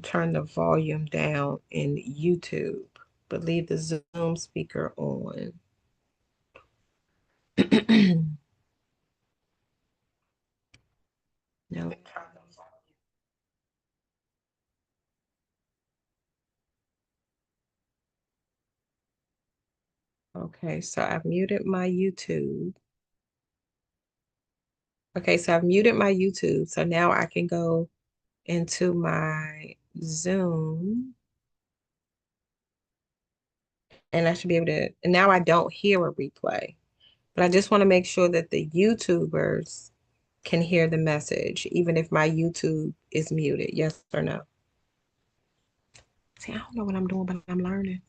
and turn the volume down in YouTube, but leave the Zoom speaker on. No. Okay, so I've muted my YouTube. Okay, so I've muted my YouTube. So now I can go into my Zoom and I should be able to, and now I don't hear a replay, but I just want to make sure that the YouTubers can hear the message, even if my YouTube is muted. Yes or no? See, I don't know what I'm doing, but I'm learning.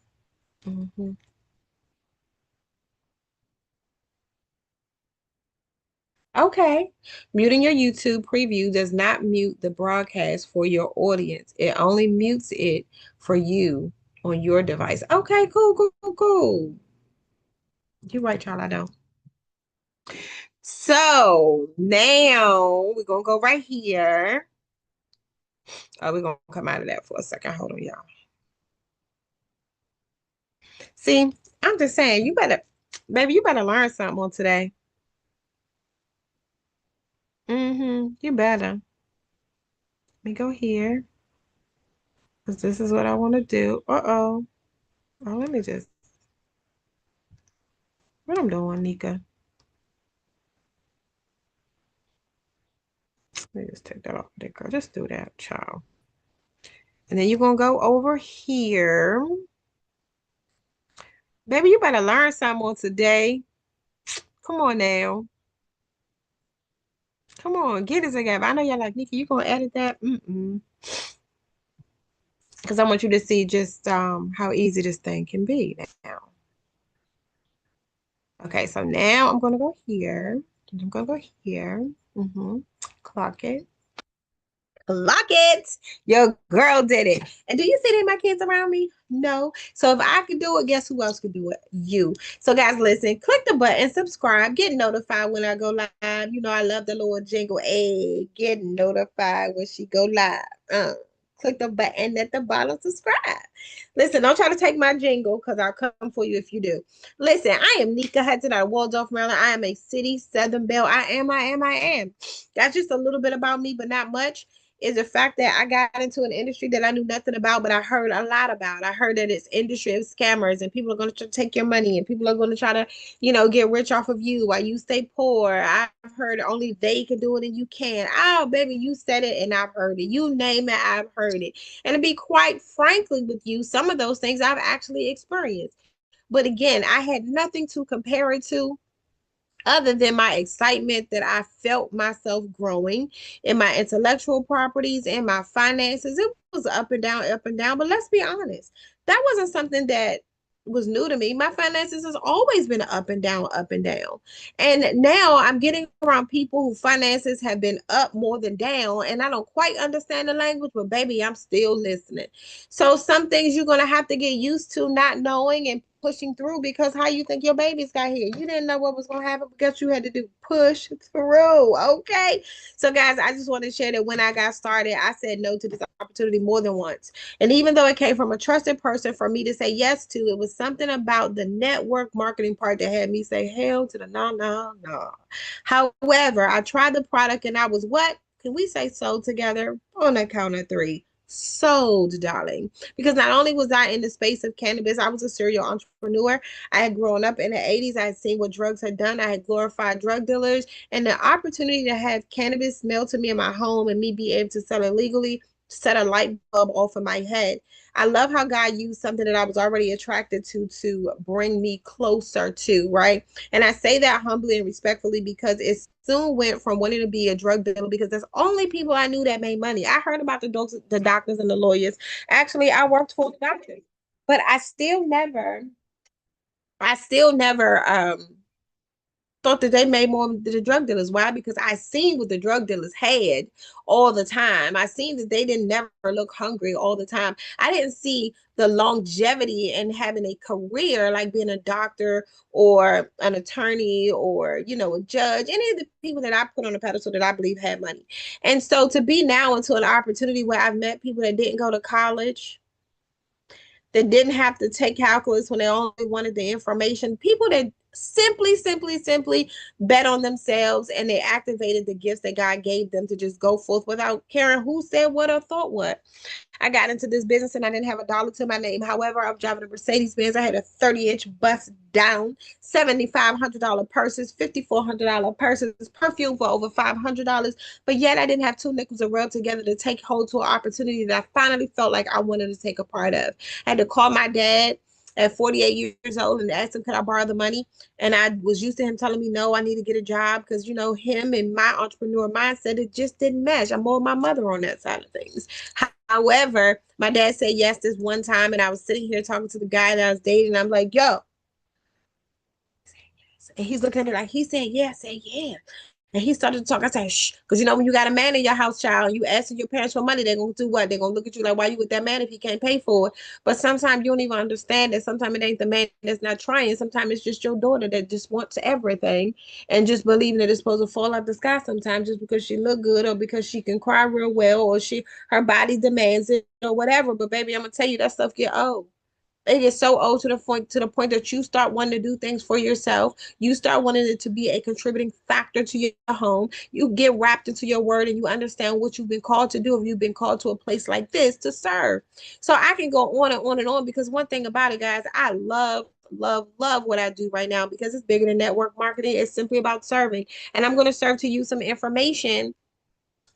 Mhm. Okay. Muting your YouTube preview does not mute the broadcast for your audience. It only mutes it for you on your device. Okay, cool, cool, cool, cool. You're right, y'all. I don't. So now we're gonna go right here. Oh, we're gonna come out of that for a second. Hold on, y'all. See, I'm just saying, you better, baby, you better learn something on today. You better. Let me go here because this is what I want to do. Uh-oh. Oh, let me just, what I'm doing, Nika? Let me just take that off there, girl. Just do that, child. And then you're gonna go over here. Baby, you better learn something on today. Come on now. Come on, get it together. I know y'all like, Nikki, you gonna edit that? Because I want you to see just how easy this thing can be now. Okay, so now I'm gonna go here. I'm gonna go here. Mm-hmm. Clock it. Clock it. Your girl did it. And do you see any of my kids around me? No. So if I could do it, guess who else could do it? You. So guys, listen, click the button, subscribe, get notified when I go live. You know, I love the little jingle. Hey, get notified when she go live. Click the button at the bottom, subscribe. Listen, don't try to take my jingle because I'll come for you if you do. Listen, I am Nika Hudson out of Waldorf, Maryland. I am a city Southern belle. I am. That's just a little bit about me, but not much is the fact that I got into an industry that I knew nothing about, but I heard a lot about. I heard that it's industry of scammers and people are going to take your money and people are going to try to, get rich off of you while you stay poor. I've heard only they can do it and you can. Oh, baby, you said it and I've heard it. You name it, I've heard it. And to be quite frankly with you, some of those things I've actually experienced. But again, I had nothing to compare it to other than my excitement that I felt myself growing in my intellectual properties and my finances. It was up and down, up and down. But let's be honest, that wasn't something that was new to me. My finances has always been up and down, up and down. And now I'm getting around people whose finances have been up more than down. And I don't quite understand the language, but baby, I'm still listening. So some things you're gonna have to get used to not knowing and pushing through because how you think your babies got here? You didn't know what was gonna happen because you had to do push through. Okay. So guys, I just want to share that when I got started, I said no to this opportunity more than once. And even though it came from a trusted person for me to say yes to, it was something about the network marketing part that had me say hell to the no, no, no. However, I tried the product and I was what? Can we say sold together on a count of three? Sold, darling. Because not only was I in the space of cannabis, I was a serial entrepreneur. I had grown up in the 80s. I had seen what drugs had done. I had glorified drug dealers. And the opportunity to have cannabis mailed to me in my home and me be able to sell it legally set a light bulb off of my head. I love how God used something that I was already attracted to bring me closer to, right? And I say that humbly and respectfully because it soon went from wanting to be a drug dealer because there's only people I knew that made money. I heard about the doctors and the lawyers. Actually, I worked for the doctors, but I still never thought that they made more than the drug dealers. Why? Because I seen what the drug dealers had all the time. I seen that they didn't never look hungry all the time. I didn't see the longevity in having a career like being a doctor or an attorney or, a judge, any of the people that I put on a pedestal that I believe had money. And so to be now into an opportunity where I've met people that didn't go to college, that didn't have to take calculus when they only wanted the information, people that simply bet on themselves and they activated the gifts that God gave them to just go forth without caring who said what or thought what. I got into this business and I didn't have a dollar to my name. However, I was driving a Mercedes Benz. I had a 30-inch bust down, $7,500 purses, $5,400 purses, perfume for over $500. But yet I didn't have two nickels to rub together to take hold to an opportunity that I finally felt like I wanted to take a part of. I had to call my dad at 48 years old and asked him, could I borrow the money? And I was used to him telling me, no, I need to get a job because, him and my entrepreneur mindset, it just didn't match. I'm more my mother on that side of things. However, my dad said yes this one time, and I was sitting here talking to the guy that I was dating. And I'm like, yo. And he's looking at me like, he said yeah. I said, yeah. And he started to talk. I said, shh. Because when you got a man in your house, child, you asking your parents for money, they're going to do what? They're going to look at you like, why you with that man if he can't pay for it? But sometimes you don't even understand that sometimes it ain't the man that's not trying. Sometimes it's just your daughter that just wants everything and just believing that it's supposed to fall out the sky sometimes just because she look good or because she can cry real well or her body demands it or whatever. But baby, I'm going to tell you, that stuff get old. It is so old to the point that you start wanting to do things for yourself. You start wanting it to be a contributing factor to your home. You get wrapped into your word and you understand what you've been called to do. If you've been called to a place like this to serve. So I can go on and on and on because one thing about it, guys, I love what I do right now because it's bigger than network marketing. It's simply about serving. And I'm going to serve to you some information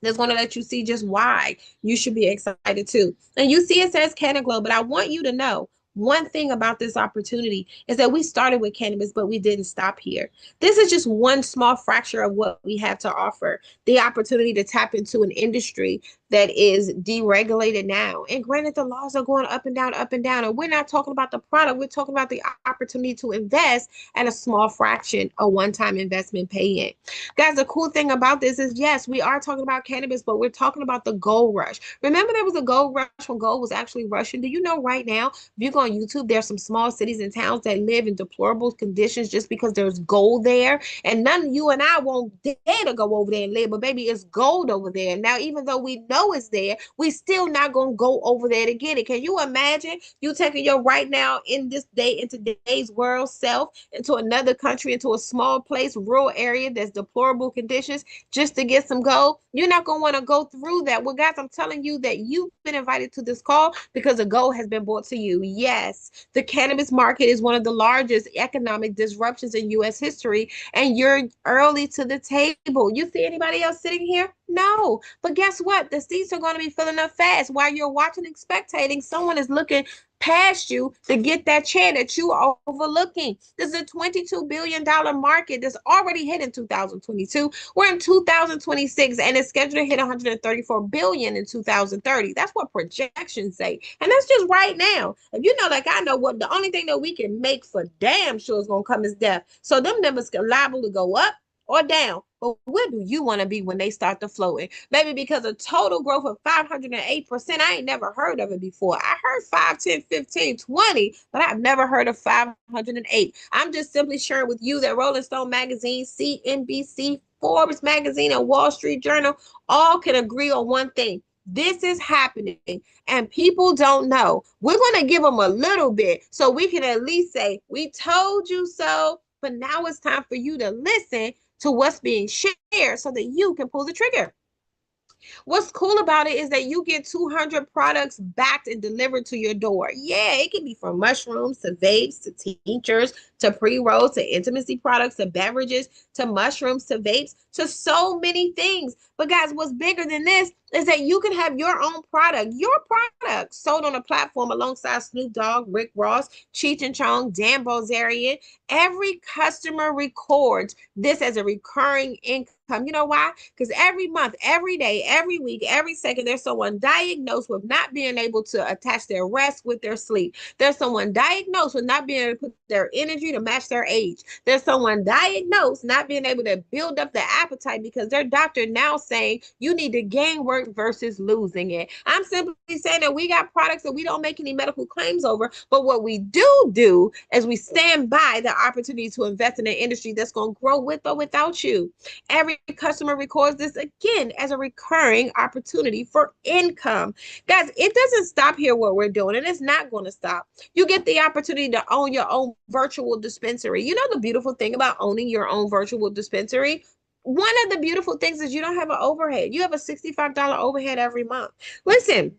that's going to let you see just why you should be excited too. And you see it says Canaglow, but I want you to know one thing about this opportunity is that we started with cannabis, but we didn't stop here. This is just one small fracture of what we have to offer. The opportunity to tap into an industry that is deregulated now. And granted, the laws are going up and down, up and down. And we're not talking about the product. We're talking about the opportunity to invest at a small fraction, a one-time investment pay in. Guys, the cool thing about this is, yes, we are talking about cannabis, but we're talking about the gold rush. Remember there was a gold rush when gold was actually rushing? Do you know right now, if you go on YouTube, there's some small cities and towns that live in deplorable conditions just because there's gold there. And none of you and I won't dare to go over there and live, but baby, it's gold over there. Now, even though we know it's there, we still not going to go over there to get it. Can you imagine you taking your right now in today's world self into another country, into a small place, rural area that's deplorable conditions just to get some gold? You're not going to want to go through that. Well, guys, I'm telling you that you've been invited to this call because the gold has been brought to you. Yes, the cannabis market is one of the largest economic disruptions in U.S. history, and you're early to the table. You see anybody else sitting here? No. But guess what? The seats are going to be filling up fast. While you're watching and spectating, someone is looking past you to get that chair that you are overlooking. This is a $22 billion market that's already hit in 2022. We're in 2026 and it's scheduled to hit 134 billion in 2030. That's what projections say. And that's just right now. If you know, like I know, what the only thing that we can make for damn sure is going to come is death. So them numbers are liable to go up or down. But where do you want to be when they start to floating? Maybe because a total growth of 508%. I ain't never heard of it before. I heard 5, 10, 15, 20, but I've never heard of 508. I'm just simply sharing with you that Rolling Stone magazine, CNBC, Forbes magazine, and Wall Street Journal all can agree on one thing. This is happening and people don't know. We're going to give them a little bit so we can at least say, we told you so, but now it's time for you to listen to what's being shared so that you can pull the trigger. What's cool about it is that you get 200 products backed and delivered to your door. Yeah, it can be from mushrooms to vapes to tinctures to pre-rolls to intimacy products to beverages to mushrooms to vapes to so many things. But guys, what's bigger than this is that you can have your product sold on a platform alongside Snoop Dogg, Rick Ross, Cheech and Chong, Dan Bilzerian. Every customer records this as a recurring income. You know why? Because every month, every day, every week, every second, there's someone diagnosed with not being able to attach their rest with their sleep. There's someone diagnosed with not being able to put their energy to match their age. There's someone diagnosed not being able to build up the appetite because their doctor now saying you need to gain work versus losing it. I'm simply saying that we got products that we don't make any medical claims over, but what we do is we stand by the opportunity to invest in an industry that's going to grow with or without you. Every customer records this again as a recurring opportunity for income. Guys, it doesn't stop here what we're doing, and it's not going to stop. You get the opportunity to own your own virtual dispensary. You know the beautiful thing about owning your own virtual dispensary? One of the beautiful things is you don't have an overhead. You have a $65 overhead every month. Listen,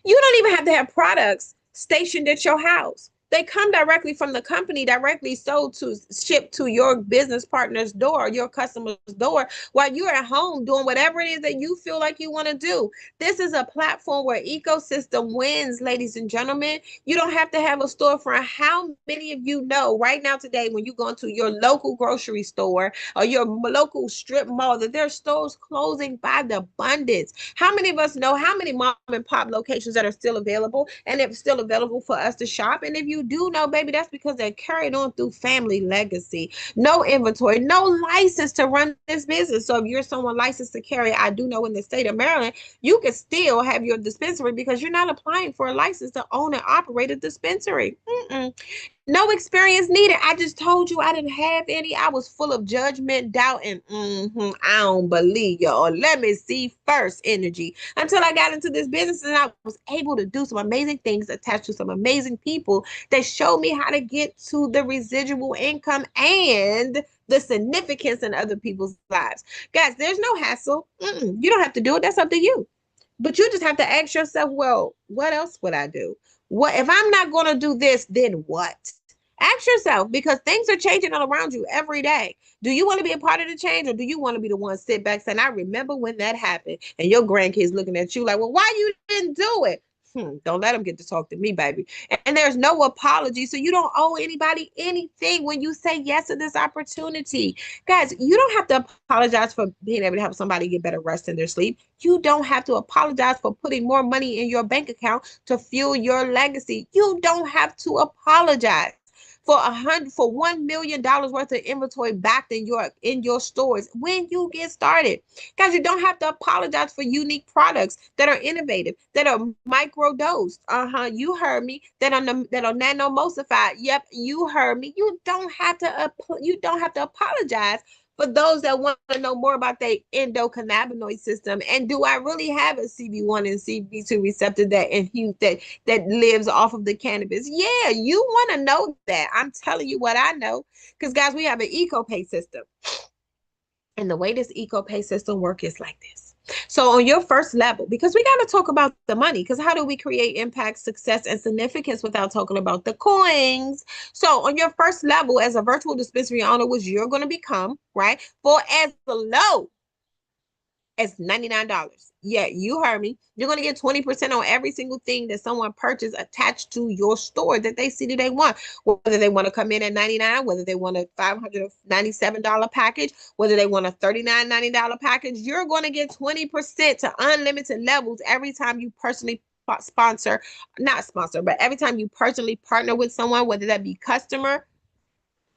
you don't even have to have products stationed at your house. They come directly from the company, directly sold to ship to your business partner's door, your customer's door, while you're at home doing whatever it is that you feel like you want to do. This is a platform where ecosystem wins, ladies and gentlemen. You don't have to have a storefront. How many of you know right now today when you go into your local grocery store or your local strip mall that there are stores closing by the abundance? How many of us know how many mom and pop locations that are still available and they're still available for us to shop? And if you do know, baby, that's because they're carried on through family legacy. No inventory, no license to run this business. So if you're someone licensed to carry, I do know in the state of Maryland, you can still have your dispensary because you're not applying for a license to own and operate a dispensary. No experience needed. I just told you I didn't have any. I was full of judgment, doubt, and I don't believe you. Or let me see first energy. Until I got into this business and I was able to do some amazing things attached to some amazing people that showed me how to get to the residual income and the significance in other people's lives. Guys, there's no hassle. You don't have to do it. That's up to you. But you just have to ask yourself, well, what else would I do? What if I'm not going to do this, then what? Ask yourself because things are changing all around you every day. Do you want to be a part of the change or do you want to be the one sit back saying, I remember when that happened and your grandkids looking at you like, well, why you didn't do it? Don't let them get to talk to me, baby. And there's no apology. So you don't owe anybody anything when you say yes to this opportunity. Guys, you don't have to apologize for being able to help somebody get better rest in their sleep. You don't have to apologize for putting more money in your bank account to fuel your legacy. You don't have to apologize for $1 million worth of inventory backed in your stores when you get started. Guys, you don't have to apologize for unique products that are innovative, that are micro dosed. You heard me. That are nano emulsified. Yep, you heard me. You don't have to apologize for those that want to know more about the endocannabinoid system. And do I really have a CB1 and CB2 receptor that lives off of the cannabis? Yeah, you want to know that. I'm telling you what I know. Because guys, we have an eco-pay system. And the way this eco-pay system works is like this. So on your first level, because we got to talk about the money, because how do we create impact, success, and significance without talking about the coins? So on your first level as a virtual dispensary owner, which you're going to become, right, for as low as $99. Yeah, you heard me. You're going to get 20% on every single thing that someone purchased attached to your store that they see that they want. Whether they want to come in at $99, whether they want a $597 package, whether they want a $39.90 package, you're going to get 20% to unlimited levels every time you personally not sponsor, but every time you personally partner with someone, whether that be customer,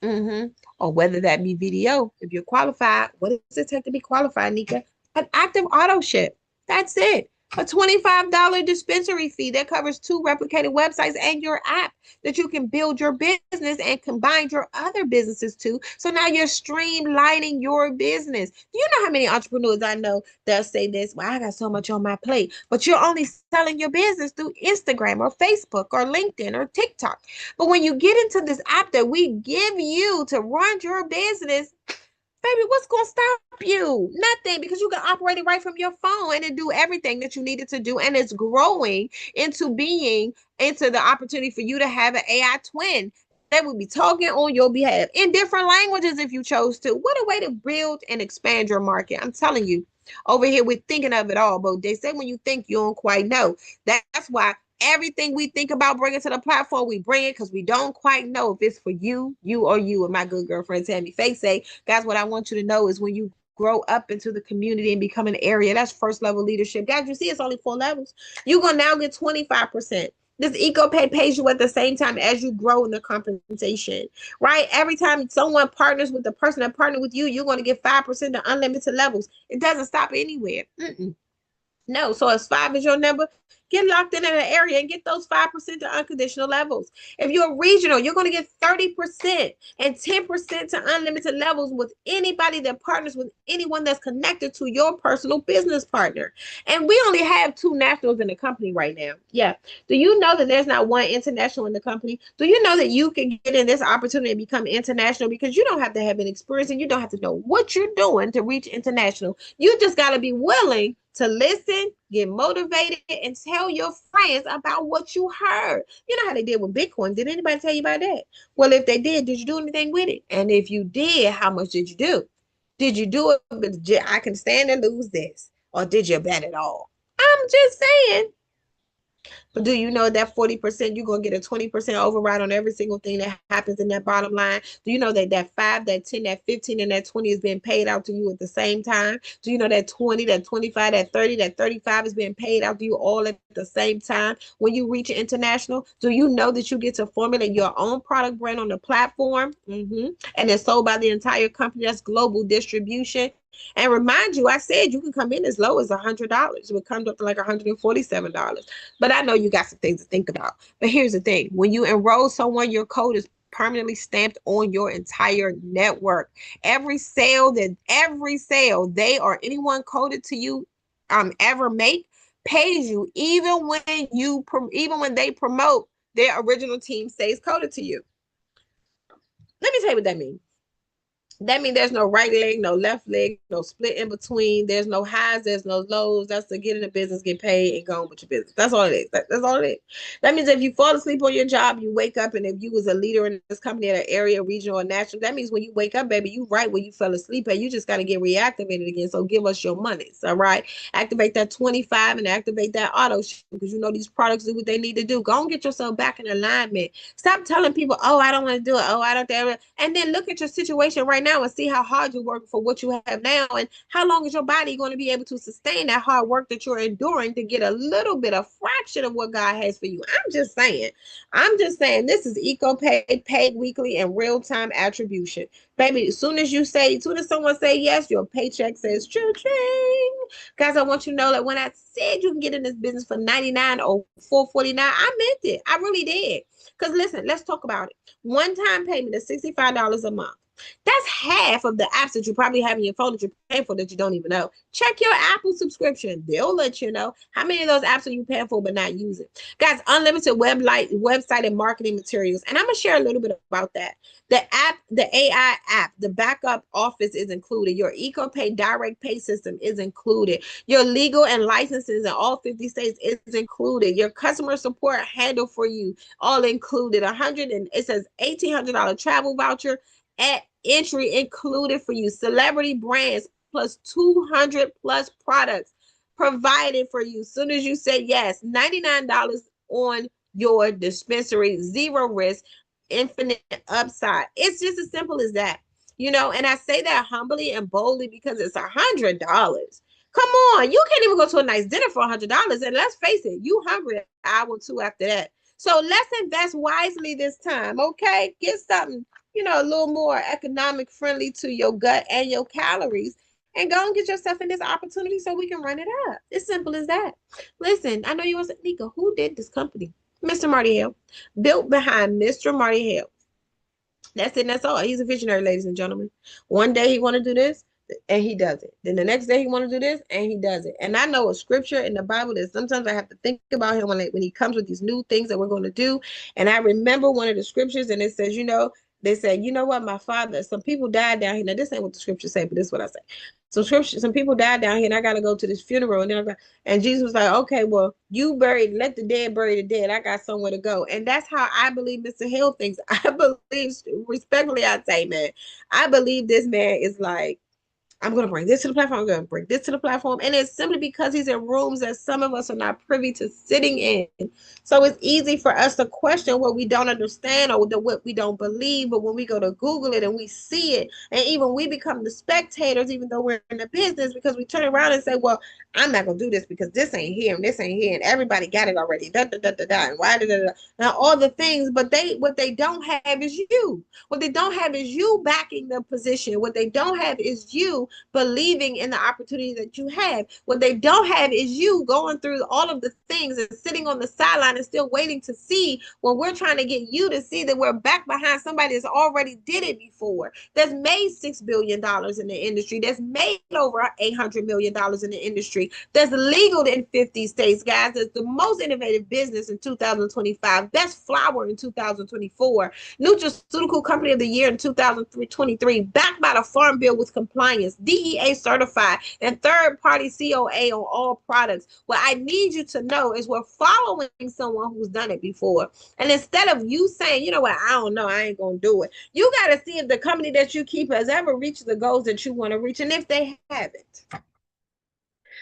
or whether that be VDO. If you're qualified, what does it take to be qualified, Nika? An active auto ship. That's it. A $25 dispensary fee that covers 2 replicated websites and your app that you can build your business and combine your other businesses to. So now you're streamlining your business. Do you know how many entrepreneurs I know that say this? Well, I got so much on my plate, but you're only selling your business through Instagram or Facebook or LinkedIn or TikTok. But when you get into this app that we give you to run your business, baby, what's going to stop you? Nothing, because you can operate it right from your phone and do everything that you needed to do. And it's growing into the opportunity for you to have an AI twin that will be talking on your behalf in different languages if you chose to. What a way to build and expand your market. I'm telling you. Over here, we're thinking of it all, but they say when you think, you don't quite know. That's why everything we think about bringing to the platform, we bring it because we don't quite know if it's for you or you. And my good girlfriend Tammy Faye say, guys, what I want you to know is when you grow up into the community and become an area, that's first level leadership. Guys, you see, it's only 4 levels. You're going to now get 25%. This EcoPay pays you at the same time as you grow in the compensation, right? Every time someone partners with the person that partnered with you, you're going to get 5% to unlimited levels. It doesn't stop anywhere. No, so as 5 is your number, get locked in an area and get those 5% to unconditional levels. If you're regional, you're going to get 30% and 10% to unlimited levels with anybody that partners with anyone that's connected to your personal business partner. And we only have 2 nationals in the company right now. Yeah. Do you know that there's not one international in the company? Do you know that you can get in this opportunity and become international because you don't have to have an experience and you don't have to know what you're doing to reach international. You just got to be willing to listen, get motivated, and tell your friends about what you heard. You know how they did with Bitcoin. Did anybody tell you about that? Well, if they did you do anything with it? And if you did, how much did you do? Did you do it? But I can stand to lose this. Or did you bet it all? I'm just saying. But do you know that 40%, you're going to get a 20% override on every single thing that happens in that bottom line? Do you know that that 5, that 10, that 15, and that 20 is being paid out to you at the same time? Do you know that 20, that 25, that 30, that 35 is being paid out to you all at the same time when you reach international? Do you know that you get to formulate your own product brand on the platform? And it's sold by the entire company. That's global distribution. And remind you, I said you can come in as low as $100. It would come up to like $147. But I know you got some things to think about. But here's the thing. When you enroll someone, your code is permanently stamped on your entire network. Every sale they or anyone coded to you ever make pays you, even when they promote their original team stays coded to you. Let me tell you what that means. That means there's no right leg, no left leg, no split in between. There's no highs, there's no lows. That's to get in the business, get paid, and go on with your business. That's all it is. That's all it is. That means if you fall asleep on your job, you wake up, and if you was a leader in this company at an area, regional, or national, that means when you wake up, baby, you right where you fell asleep at. You just got to get reactivated again. So give us your monies, all right? Activate that 25 and activate that auto because you know these products do what they need to do. Go and get yourself back in alignment. Stop telling people, oh, I don't want to do it. Oh, I don't dare. And then look at your situation right now and see how hard you're working for what you have now and how long is your body going to be able to sustain that hard work that you're enduring to get a little bit, a fraction of what God has for you. I'm just saying this is EcoPay, paid weekly and real-time attribution. Baby, as soon as someone say yes, your paycheck says ching. Guys, I want you to know that when I said you can get in this business for $99 or $449, I meant it. I really did. Because listen, let's talk about it. One-time payment is $65 a month. That's half of the apps that you probably have in your phone that you're paying for that you don't even know. Check your Apple subscription. They'll let you know how many of those apps are you paying for but not using. Guys, unlimited website and marketing materials. And I'm going to share a little bit about that. The AI app, the backup office is included. Your EcoPay direct pay system is included. Your legal and licenses in all 50 states is included. Your customer support handle for you, all included. It says $1,800 travel voucher at entry included for you. Celebrity brands plus 200 plus products provided for you. As soon as you say yes, $99 on your dispensary, zero risk, infinite upside. It's just as simple as that, and I say that humbly and boldly because it's $100. Come on, you can't even go to a nice dinner for $100. And let's face it, you hungry I will too after that. So let's invest wisely this time, okay? Get something, a little more economic friendly to your gut and your calories and go and get yourself in this opportunity so we can run it up. It's simple as that. Listen, I know you was Nika, who did this company? Mr. Marty Hale, built behind Mr. Marty Hale. That's it. That's all. He's a visionary, ladies and gentlemen. One day he want to do this and he does it. Then the next day he want to do this and he does it. And I know a scripture in the Bible that sometimes I have to think about him when he comes with these new things that we're going to do. And I remember one of the scriptures and it says, they said, you know what, my father, some people died down here. Now, this ain't what the scriptures say, but this is what I say. Some people died down here and I got to go to this funeral. And Jesus was like, okay, well, let the dead bury the dead. I got somewhere to go. And that's how I believe Mr. Hill thinks. I believe, respectfully, I say, man, I believe this man is like, I'm going to bring this to the platform. I'm going to bring this to the platform. And it's simply because he's in rooms that some of us are not privy to sitting in. So it's easy for us to question what we don't understand or what we don't believe. But when we go to Google it and we see it, and even we become the spectators, even though we're in the business, because we turn around and say, well, I'm not going to do this because this ain't here and this ain't here. And everybody got it already. Da, da, da, da, da, and why, da, da, da. Now, all the things, but what they don't have is you. What they don't have is you backing the position. What they don't have is you believing in the opportunity that you have. What they don't have is you going through all of the things and sitting on the sideline and still waiting to see when we're trying to get you to see that we're back behind somebody that's already did it before, that's made $6 billion in the industry, that's made over $800 million in the industry, that's legal in 50 states, guys, that's the most innovative business in 2025, best flower in 2024, nutraceutical company of the year in 2023, backed by the Farm Bill with compliance, DEA certified, and third-party COA on all products. What I need you to know is we're following someone who's done it before. And instead of you saying, you know what, I don't know, I ain't going to do it, you got to see if the company that you keep has ever reached the goals that you want to reach. And if they haven't,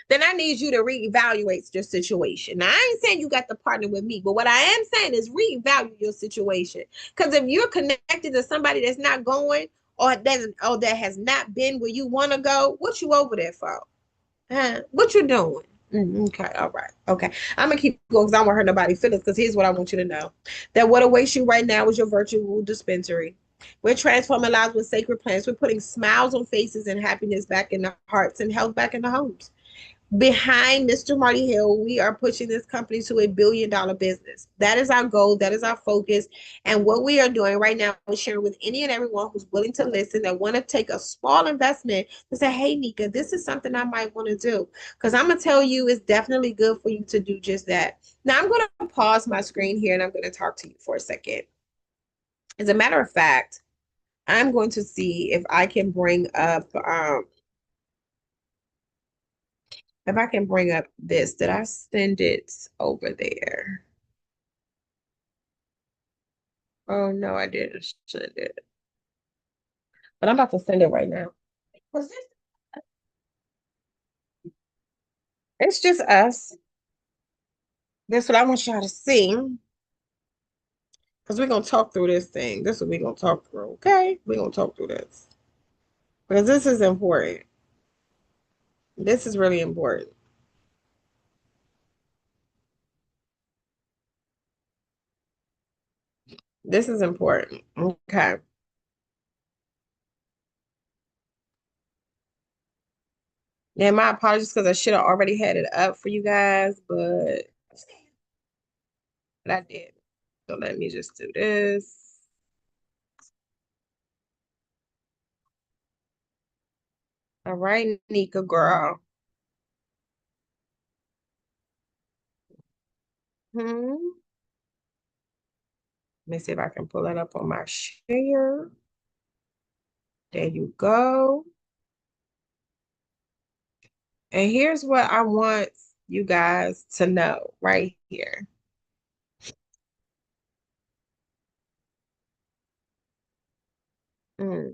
then I need you to reevaluate your situation. Now, I ain't saying you got to partner with me, but what I am saying is reevaluate your situation. Because if you're connected to somebody that's not going or that has not been where you want to go, what you over there for? What you doing? Okay, all right. Okay. I'm gonna keep going because I don't want to hurt nobody's feelings. Because here's what I want you to know: that what awaits you right now is your virtual dispensary. We're transforming lives with sacred plants. We're putting smiles on faces and happiness back in the hearts and health back in the homes. Behind Mr. Marty Hill, we are pushing this company to $1 billion business. That is our goal. That is our focus. And what we are doing right now is sharing with any and everyone who's willing to listen, that want to take a small investment to say, hey, Nika, this is something I might want to do. Because I'm going to tell you, it's definitely good for you to do just that. Now, I'm going to pause my screen here and I'm going to talk to you for a second. As a matter of fact, I'm going to see if I can bring up this. Did I send it over there? Oh no, I didn't send it. But I'm about to send it right now. Was this? It's just us. That's what I want y'all to see. Because we're gonna talk through this thing. This is what we're gonna talk through. Okay? We're gonna talk through this. Because this is important. This is really important. This is important. Okay. Yeah, my apologies because I should have already had it up for you guys, but I did. So let me just do this. All right, Nika girl. Hmm. Let me see if I can pull that up on my share. There you go. And here's what I want you guys to know right here. Mm.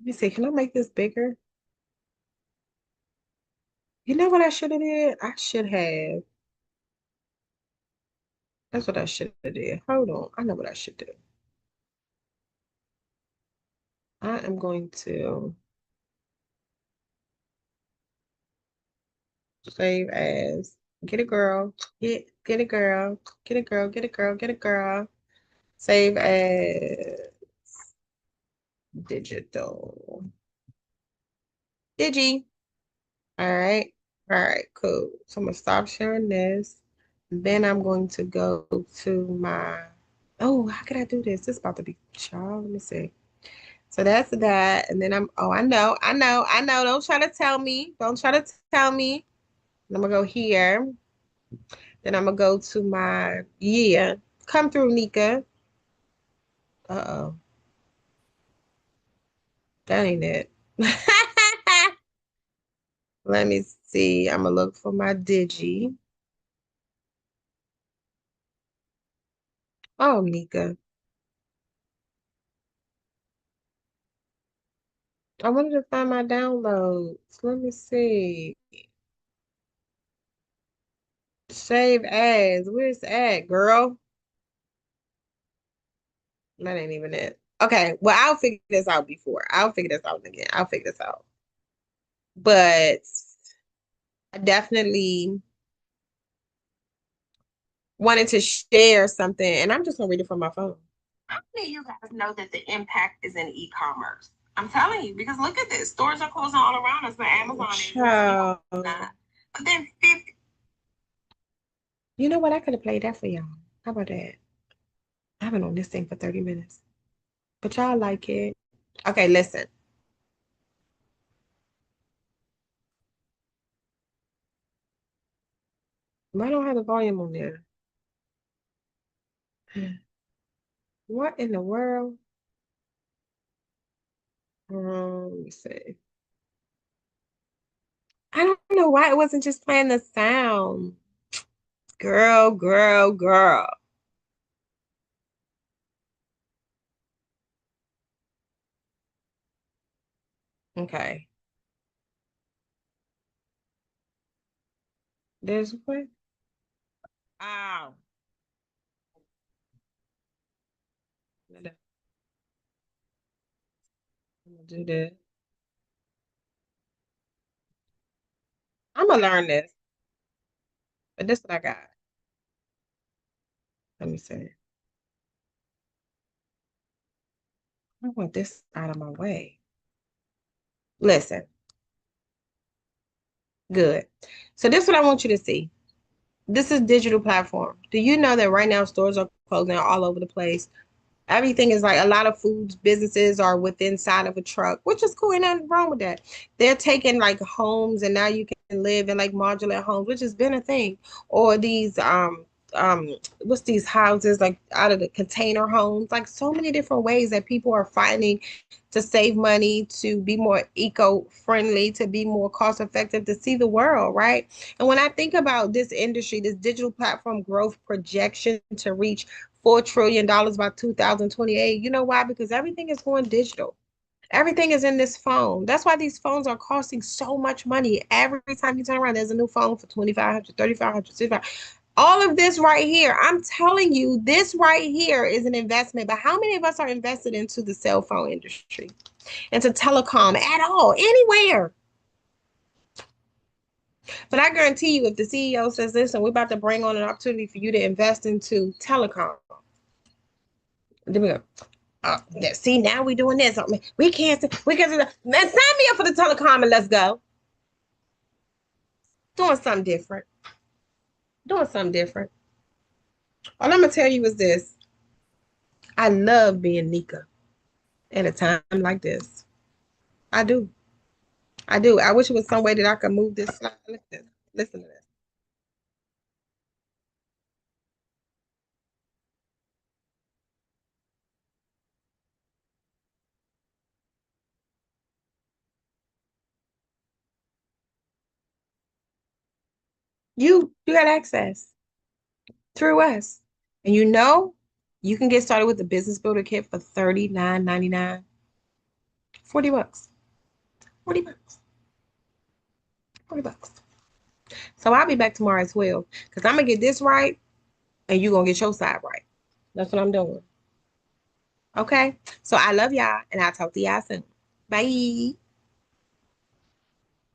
Let me see, can I make this bigger? You know what I should have did? I should have. That's what I should have did. Hold on. I know what I should do. I am going to save as get a girl, get a girl, get a girl, get a girl, get a girl. Save as digital. Digi. All right. All right, cool. So I'm gonna stop sharing this. Then I'm going to go to my, oh, how could I do this? This is about to be child. Let me see. So that's that. And then oh, I know. Don't try to tell me. Don't try to tell me. I'm gonna go here. Then I'm gonna go to my, yeah. Come through, Nika. Uh-oh. That ain't it. Let me see. I'm gonna look for my digi. Oh, Nika. I wanted to find my downloads. Let me see. Save as. Where's that, girl? That ain't even it. Okay, well, I'll figure this out before. I'll figure this out again. I'll figure this out. But I definitely wanted to share something, and I'm just gonna read it from my phone. How many of you guys know that the impact is in e-commerce? I'm telling you, because look at this. Stores are closing all around us, but Amazon is. Child. But then 50. You know what? I could have played that for y'all. How about that? I've been on this thing for 30 minutes. But y'all like it. Okay, listen. Why don't I have the volume on there? What in the world? Let me see. I don't know why it wasn't just playing the sound. Girl, girl, girl. Okay. There's what? Ow. I'm gonna do this. I'm gonna learn this, but this is what I got. Let me see. I want this out of my way. Listen, good. So this is what I want you to see. This is digital platform. Do you know that right now stores are closing all over the place? Everything is like a lot of foods businesses are within side of a truck, which is cool. Ain't nothing wrong with that. They're taking like homes and now you can live in like modular homes, which has been a thing. Or these what's these houses like out of the container homes, like so many different ways that people are finding to save money, to be more eco-friendly, to be more cost-effective, to see the world, right? And when I think about this industry, this digital platform growth projection to reach $4 trillion by 2028, you know why? Because everything is going digital. Everything is in this phone. That's why these phones are costing so much money. Every time you turn around, there's a new phone for 2,500, 3,500, 6,500. All of this right here, I'm telling you, this right here is an investment. But how many of us are invested into the cell phone industry, into telecom at all, anywhere? But I guarantee you, if the CEO says, listen, we're about to bring on an opportunity for you to invest into telecom, then we go, oh, yeah, see, now we're doing this. We can't, we can, man, sign me up for the telecom and let's go. Doing something different. Doing something different. All I'm going to tell you is this. I love being Nika at a time like this. I do. I do. I wish it was some way that I could move this slide. Listen to this. You got access through us. And you know, you can get started with the business builder kit for $39.99. 40 bucks. 40 bucks. 40 bucks. So I'll be back tomorrow as well. Because I'm gonna get this right and you're gonna get your side right. That's what I'm doing. Okay. So I love y'all and I'll talk to y'all soon. Bye.